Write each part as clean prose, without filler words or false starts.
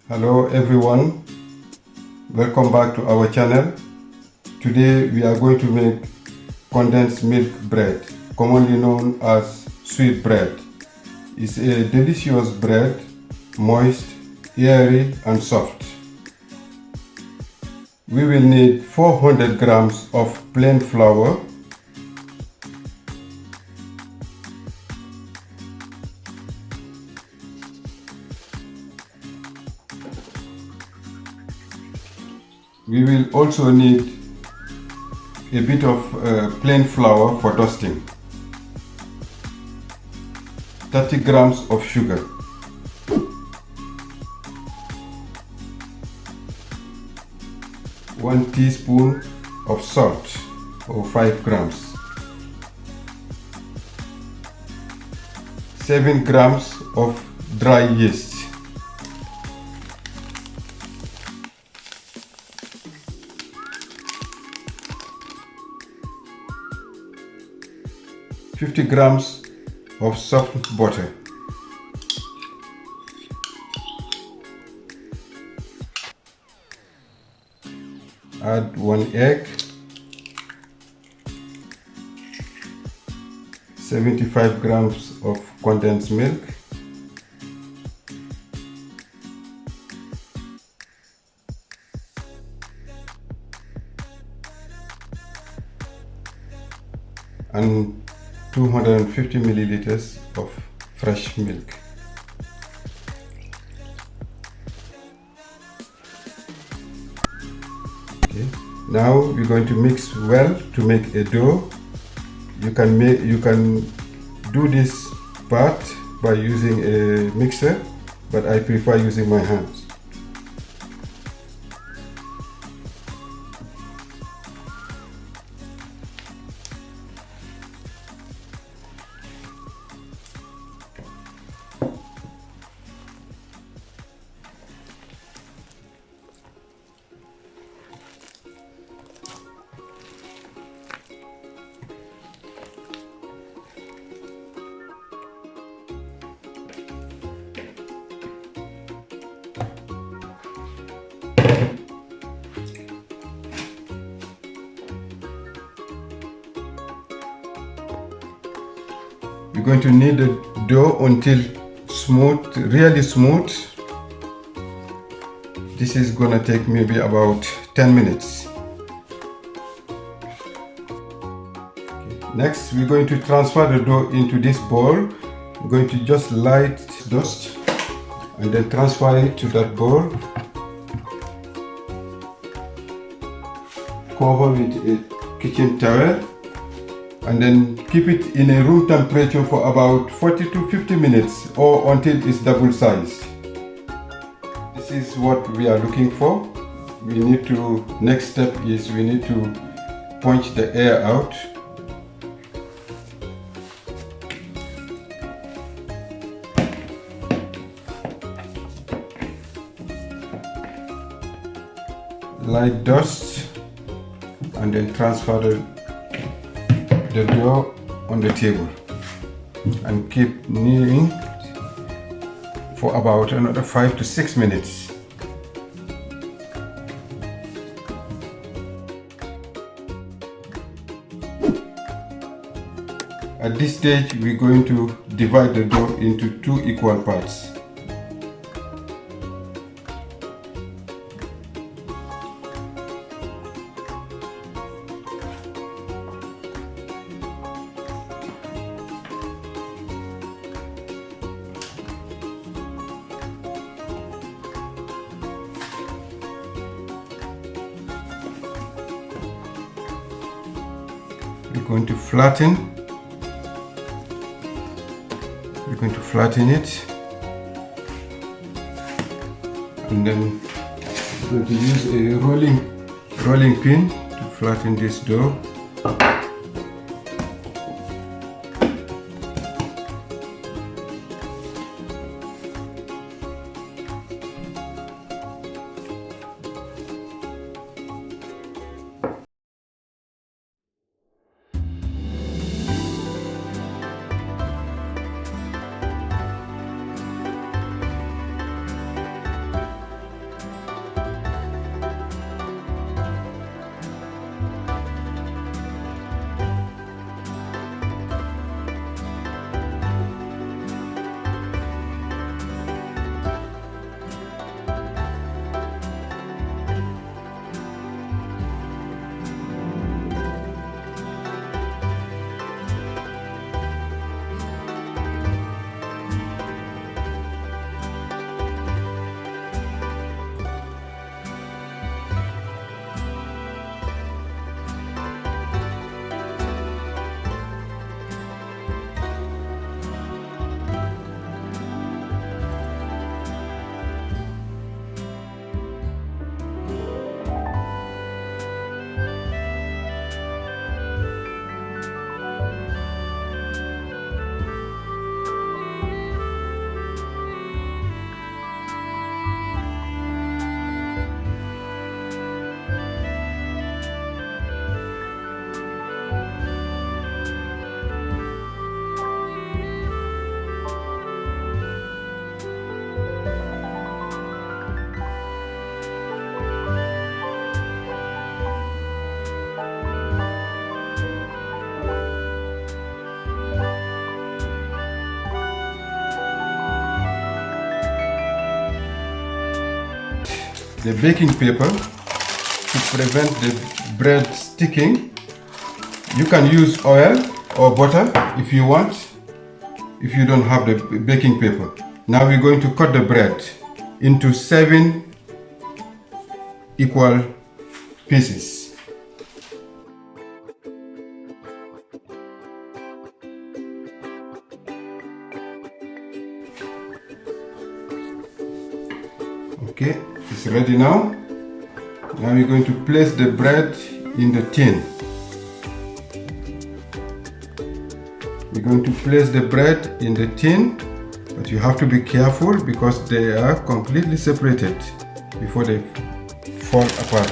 Hello everyone, welcome back to our channel. Today we are going to make condensed milk bread, commonly known as sweet bread. It's a delicious bread, moist, airy and soft. We will need 400 grams of plain flour, we will also need a bit of plain flour for dusting, 30 grams of sugar, one teaspoon of salt or 5 grams, 7 grams of dry yeast, 50 grams of soft butter, add 1 egg, 75 grams of condensed milk, and 250 milliliters of fresh milk. Okay. Now we're going to mix well to make a dough. You can do this part by using a mixer, but I prefer using my hands. You're going to knead the dough until smooth, really smooth. This is gonna take maybe about 10 minutes. Okay. Next, we're going to transfer the dough into this bowl. We're going to just light dust and then transfer it to that bowl. Cover with a kitchen towel and then keep it in a room temperature for about 40 to 50 minutes or until it's double sized. This is what we are looking for. Next step is we need to punch the air out. Light dust and then transfer the dough on the table and keep kneading for about another 5 to 6 minutes. At this stage, we're going to divide the dough into 2 equal parts. We're going to flatten it, and then we're going to use a rolling pin to flatten this dough. the baking paper to prevent the bread sticking. You can use oil or butter if you want, if you don't have the baking paper. Now we're going to cut the bread into 7 equal pieces. Okay, it's ready now. Now we're going to place the bread in the tin. We're going to place the bread in the tin, but you have to be careful because they are completely separated before they fall apart.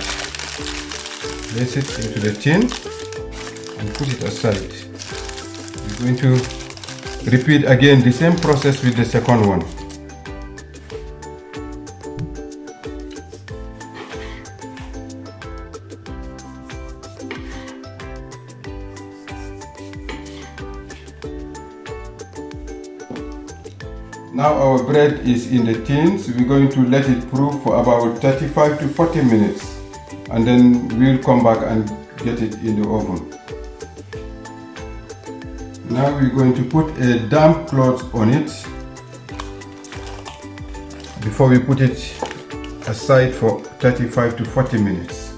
Place it into the tin and put it aside. We're going to repeat again the same process with the second one. Now our bread is in the tin, so we're going to let it proof for about 35 to 40 minutes, and then we'll come back and get it in the oven. Now we're going to put a damp cloth on it before we put it aside for 35 to 40 minutes.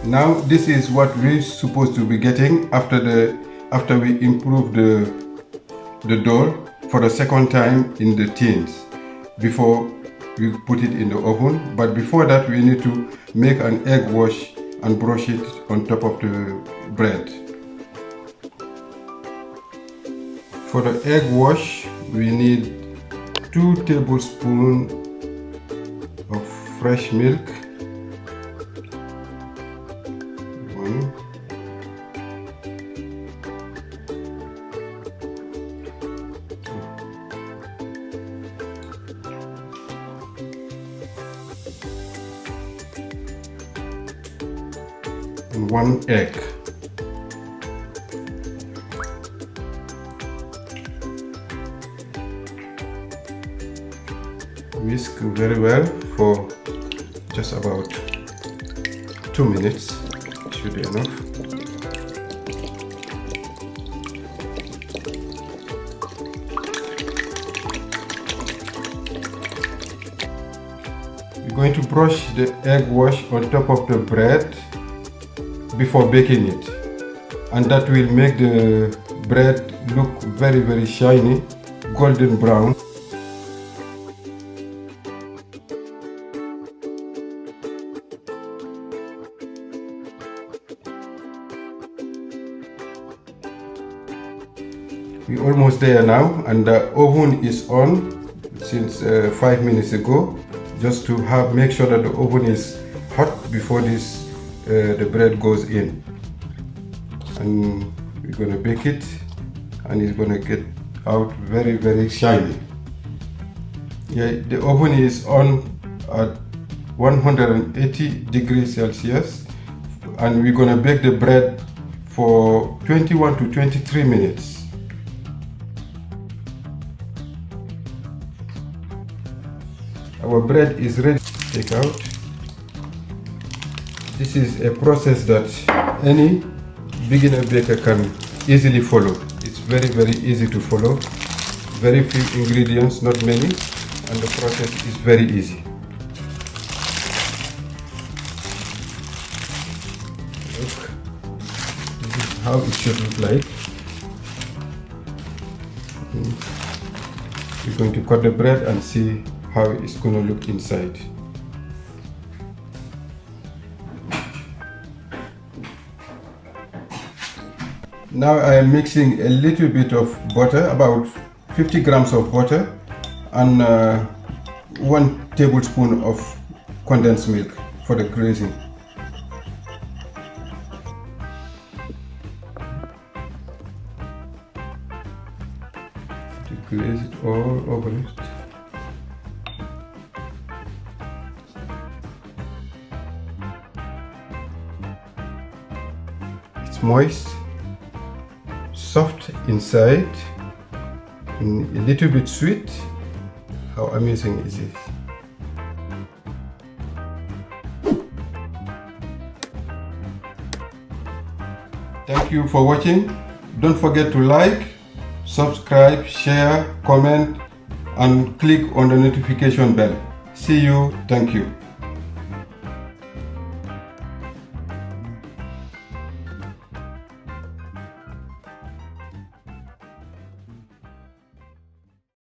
Now this is what we're supposed to be getting after we improve the dough for the second time in the tins before we put it in the oven. But before that, we need to make an egg wash and brush it on top of the bread. For the egg wash, we need 2 tablespoons of fresh milk, 1, 1 egg. Whisk very well for just about 2 minutes. Should be enough. We're going to brush the egg wash on top of the bread before baking it, and that will make the bread look very shiny, golden brown. We're almost there now, and the oven is on since 5 minutes ago, just to make sure that the oven is hot before the bread goes in. And we're going to bake it, and it's going to get out very shiny. Yeah, the oven is on at 180 degrees Celsius, and we're going to bake the bread for 21 to 23 minutes. Our bread is ready to take out. This is a process that any beginner baker can easily follow. It's very easy to follow. Very few ingredients, not many, and the process is very easy. Look, this is how it should look like. We're going to cut the bread and see how it's going to look inside. Now I am mixing a little bit of butter, about 50 grams of butter, and 1 tablespoon of condensed milk for the glazing. To glaze it all over it. It's moist, soft inside, and a little bit sweet, How amazing is this? Thank you for watching. Don't forget to like, subscribe, share, comment, and click on the notification bell. See you. Thank you.